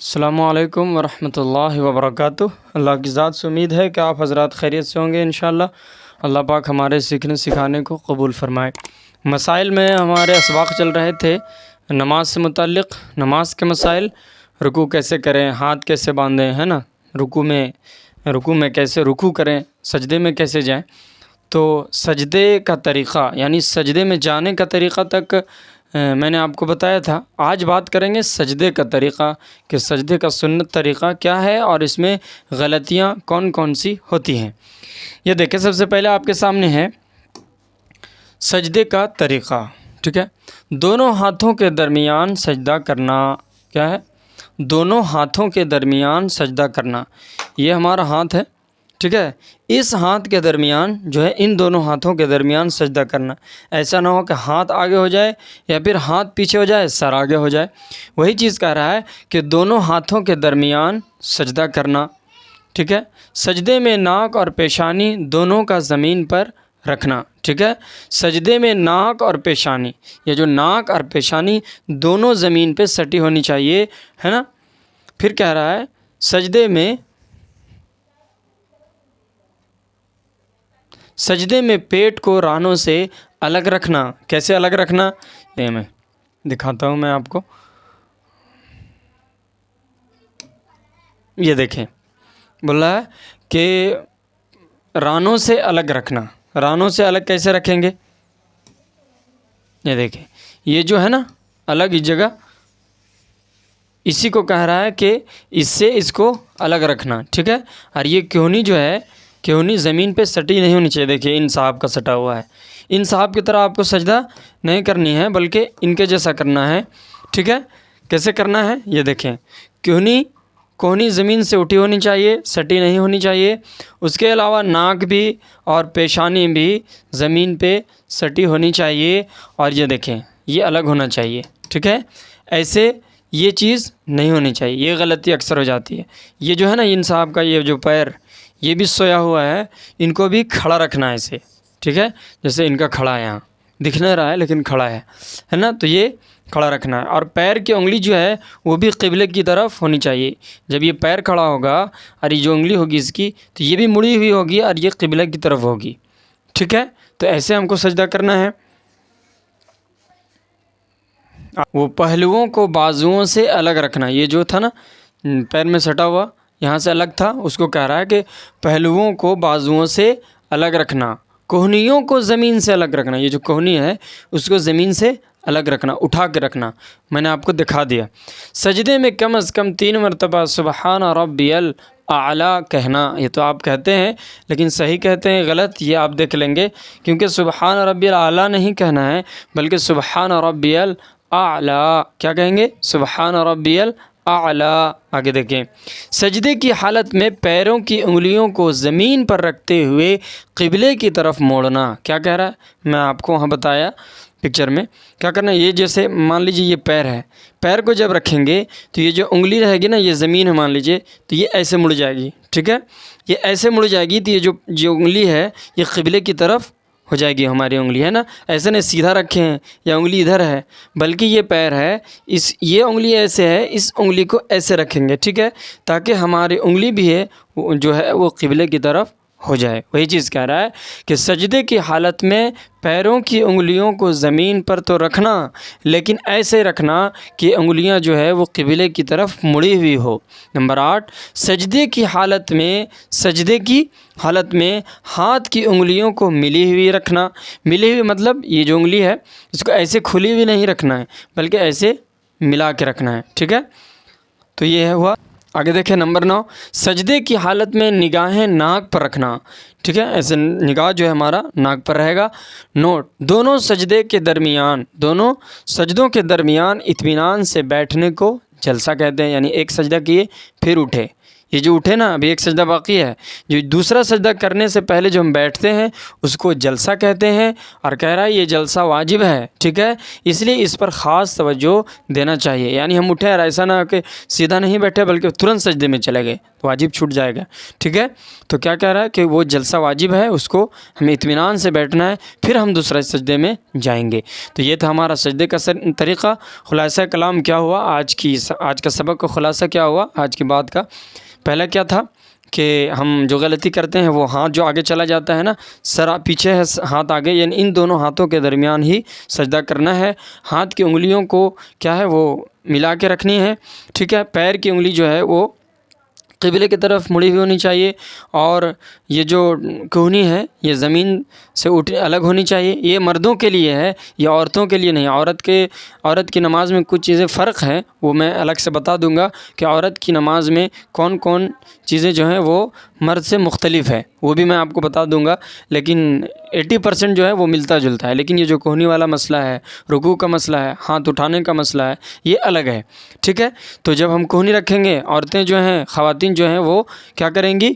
السلام علیکم ورحمۃ اللہ وبرکاتہ۔ اللہ کی ذات سے امید ہے کہ آپ حضرات خیریت سے ہوں گے انشاءاللہ۔ اللہ پاک ہمارے سیکھنے سکھانے کو قبول فرمائے۔ مسائل میں ہمارے اسباق چل رہے تھے نماز سے متعلق، نماز کے مسائل، رکوع کیسے کریں، ہاتھ کیسے باندھیں، ہے نا، رکوع میں کیسے رکوع کریں، سجدے میں کیسے جائیں۔ تو سجدے کا طریقہ یعنی سجدے میں جانے کا طریقہ تک میں نے آپ کو بتایا تھا۔ آج بات کریں گے سجدے کا طریقہ کہ سجدے کا سنت طریقہ کیا ہے اور اس میں غلطیاں کون کون سی ہوتی ہیں۔ یہ دیکھیں، سب سے پہلے آپ کے سامنے ہے سجدے کا طریقہ، ٹھیک ہے۔ دونوں ہاتھوں کے درمیان سجدہ کرنا، کیا ہے؟ دونوں ہاتھوں کے درمیان سجدہ کرنا۔ یہ ہمارا ہاتھ ہے، ٹھیک ہے۔ اس ہاتھ کے درمیان جو ہے، ان دونوں ہاتھوں کے درمیان سجدہ کرنا۔ ایسا نہ ہو کہ ہاتھ آگے ہو جائے یا پھر ہاتھ پیچھے ہو جائے، سر آگے ہو جائے۔ وہی چیز کہہ رہا ہے کہ دونوں ہاتھوں کے درمیان سجدہ کرنا، ٹھیک ہے۔ سجدے میں ناک اور پیشانی دونوں کا زمین پر رکھنا، ٹھیک ہے۔ سجدے میں ناک اور پیشانی، یہ جو ناک اور پیشانی دونوں زمین پہ سٹی ہونی چاہیے، ہے نا۔ پھر کہہ رہا ہے سجدے میں پیٹ کو رانوں سے الگ رکھنا۔ کیسے الگ رکھنا؟ یہ میں دکھاتا ہوں میں آپ کو۔ یہ دیکھیں، بول رہا ہے کہ رانوں سے الگ رکھنا۔ رانوں سے الگ کیسے رکھیں گے؟ یہ دیکھیں، یہ جو ہے نا الگ جگہ، اسی کو کہہ رہا ہے کہ اس سے اس کو الگ رکھنا، ٹھیک ہے۔ اور یہ کہنی جو ہے، کہنی زمین پہ سٹی نہیں ہونی چاہیے۔ دیکھیں، ان صاحب کا سٹا ہوا ہے، ان صاحب کی طرح آپ کو سجدہ نہیں کرنی ہے بلکہ ان کے جیسا کرنا ہے، ٹھیک ہے۔ کیسے کرنا ہے؟ یہ دیکھیں، کہنی زمین سے اٹھی ہونی چاہیے، سٹی نہیں ہونی چاہیے۔ اس کے علاوہ ناک بھی اور پیشانی بھی زمین پہ سٹی ہونی چاہیے، اور یہ دیکھیں، یہ الگ ہونا چاہیے، ٹھیک ہے۔ ایسے یہ چیز نہیں ہونی چاہیے، یہ غلطی اکثر ہو جاتی ہے۔ یہ جو ہے نا ان صاحب کا یہ جو پیر، یہ بھی سویا ہوا ہے، ان کو بھی کھڑا رکھنا ہے ایسے، ٹھیک ہے۔ جیسے ان کا کھڑا ہے، یہاں دکھ نہیں رہا ہے لیکن کھڑا ہے نا، تو یہ کھڑا رکھنا ہے۔ اور پیر کی انگلی جو ہے وہ بھی قبلے کی طرف ہونی چاہیے۔ جب یہ پیر کھڑا ہوگا اور یہ جو انگلی ہوگی اس کی، تو یہ بھی مڑی ہوئی ہوگی اور یہ قبلے کی طرف ہوگی، ٹھیک ہے۔ تو ایسے ہم کو سجدہ کرنا ہے۔ وہ پہلوؤں کو بازوؤں سے الگ رکھنا۔ یہ جو تھا نا پیر میں سٹا ہوا، یہاں سے الگ تھا، اس کو کہہ رہا ہے کہ پہلوؤں کو بازوؤں سے الگ رکھنا۔ کوہنیوں کو زمین سے الگ رکھنا۔ یہ جو کوہنی ہے اس کو زمین سے الگ رکھنا، اٹھا کے رکھنا۔ میں نے آپ کو دکھا دیا۔ سجدے میں کم از کم 3 مرتبہ سبحان ربی الاعلیٰ کہنا۔ یہ تو آپ کہتے ہیں لیکن صحیح کہتے ہیں غلط، یہ آپ دیکھ لیں گے، کیونکہ سبحان ربی الاعلیٰ نہیں کہنا ہے بلکہ سبحان ربی الاعلیٰ۔ کیا کہیں گے؟ سبحان ربی اعلیٰ۔ آگے دیکھیں، سجدے کی حالت میں پیروں کی انگلیوں کو زمین پر رکھتے ہوئے قبلے کی طرف موڑنا۔ کیا کہہ رہا ہے؟ میں آپ کو وہاں بتایا پکچر میں کیا کرنا ہے۔ یہ جیسے مان لیجیے یہ پیر ہے، پیر کو جب رکھیں گے تو یہ جو انگلی رہے گی نا، یہ زمین ہے مان لیجیے، تو یہ ایسے مڑ جائے گی، ٹھیک ہے۔ یہ ایسے مڑ جائے گی تو یہ جو انگلی ہے یہ قبلے کی طرف ہو جائے گی، ہماری انگلی ہے نا۔ ایسے نہیں سیدھا رکھے ہیں یا انگلی ادھر ہے، بلکہ یہ پیر ہے، یہ انگلی ایسے ہے، اس انگلی کو ایسے رکھیں گے، ٹھیک ہے، تاکہ ہماری انگلی بھی ہے جو ہے وہ قبلے کی طرف ہو جائے۔ وہی چیز کہہ رہا ہے کہ سجدے کی حالت میں پیروں کی انگلیوں کو زمین پر تو رکھنا، لیکن ایسے رکھنا کہ انگلیاں جو ہے وہ قبلے کی طرف مڑی ہوئی ہو۔ نمبر 8، سجدے کی حالت میں ہاتھ کی انگلیوں کو ملی ہوئی رکھنا۔ ملی ہوئی مطلب یہ جو انگلی ہے اس کو ایسے کھلی ہوئی نہیں رکھنا ہے بلکہ ایسے ملا کے رکھنا ہے، ٹھیک ہے۔ تو یہ ہوا۔ آگے دیکھیں نمبر 9، سجدے کی حالت میں نگاہیں ناک پر رکھنا، ٹھیک ہے۔ ایسے نگاہ جو ہے ہمارا ناک پر رہے گا۔ نوٹ، دونوں سجدوں کے درمیان اطمینان سے بیٹھنے کو جلسہ کہتے ہیں، یعنی ایک سجدہ کیے پھر اٹھے، یہ جو اٹھے نا ابھی ایک سجدہ باقی ہے، جو دوسرا سجدہ کرنے سے پہلے جو ہم بیٹھتے ہیں اس کو جلسہ کہتے ہیں، اور کہہ رہا ہے یہ جلسہ واجب ہے، ٹھیک ہے، اس لیے اس پر خاص توجہ دینا چاہیے۔ یعنی ہم اٹھے اور ایسا نہ کہ سیدھا نہیں بیٹھے بلکہ ترنت سجدے میں چلے گئے تو واجب چھوٹ جائے گا، ٹھیک ہے۔ تو کیا کہہ رہا ہے کہ وہ جلسہ واجب ہے، اس کو ہمیں اطمینان سے بیٹھنا ہے، پھر ہم دوسرے سجدے میں جائیں گے۔ تو یہ تھا ہمارا سجدے کا طریقہ۔ خلاصہ کلام کیا ہوا، آج کا سبق کا خلاصہ کیا ہوا آج کی بات کا؟ پہلا کیا تھا کہ ہم جو غلطی کرتے ہیں وہ ہاتھ جو آگے چلا جاتا ہے نا، سر پیچھے ہے ہاتھ آگے، یعنی ان دونوں ہاتھوں کے درمیان ہی سجدہ کرنا ہے۔ ہاتھ کی انگلیوں کو کیا ہے وہ ملا کے رکھنی ہے، ٹھیک ہے۔ پیر کی انگلی جو ہے وہ قبلے کی طرف مڑی ہوئی ہونی چاہیے، اور یہ جو کہنی ہے یہ زمین سے الگ ہونی چاہیے۔ یہ مردوں کے لیے ہے، یہ عورتوں کے لیے نہیں۔ عورت کی نماز میں کچھ چیزیں فرق ہیں، وہ میں الگ سے بتا دوں گا کہ عورت کی نماز میں کون کون چیزیں جو ہیں وہ مرد سے مختلف ہے، وہ بھی میں آپ کو بتا دوں گا، لیکن 80% جو ہے وہ ملتا جلتا ہے۔ لیکن یہ جو کہنی والا مسئلہ ہے، رکوع کا مسئلہ ہے، ہاتھ اٹھانے کا مسئلہ ہے، یہ الگ ہے، ٹھیک ہے۔ تو جب ہم کہنی رکھیں گے، عورتیں جو ہیں، خواتین جو ہیں وہ کیا کریں گی،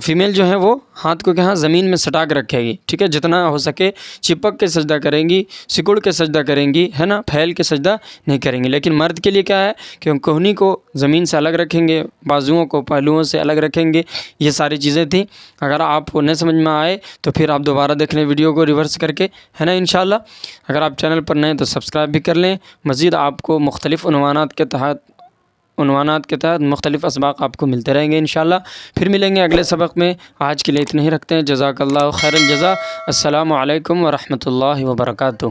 فیمیل جو ہیں وہ ہاتھ کو کہاں زمین میں سٹا کے رکھے گی، ٹھیک ہے، جتنا ہو سکے چپک کے سجدہ کریں گی، سکڑ کے سجدہ کریں گی، ہے نا، پھیل کے سجدہ نہیں کریں گی۔ لیکن مرد کے لیے کیا ہے کہ ہم کہنی کو زمین سے الگ رکھیں گے، بازوؤں کو پہلوؤں سے الگ رکھیں گے۔ یہ ساری چیزیں تھیں۔ اگر آپ کو نہیں سمجھ میں آئے تو پھر آپ دوبارہ دیکھ لیں ویڈیو کو ریورس کر کے، ہے نا، انشاءاللہ۔ اگر آپ چینل پر نئے تو سبسکرائب بھی کر لیں۔ مزید آپ کو مختلف عنوانات کے تحت مختلف اسباق آپ کو ملتے رہیں گے انشاءاللہ۔ پھر ملیں گے اگلے سبق میں۔ آج کے لیے اتنے ہی رکھتے ہیں۔ جزاک اللہ خیر الجزا۔ السلام علیکم ورحمۃ اللہ وبرکاتہ۔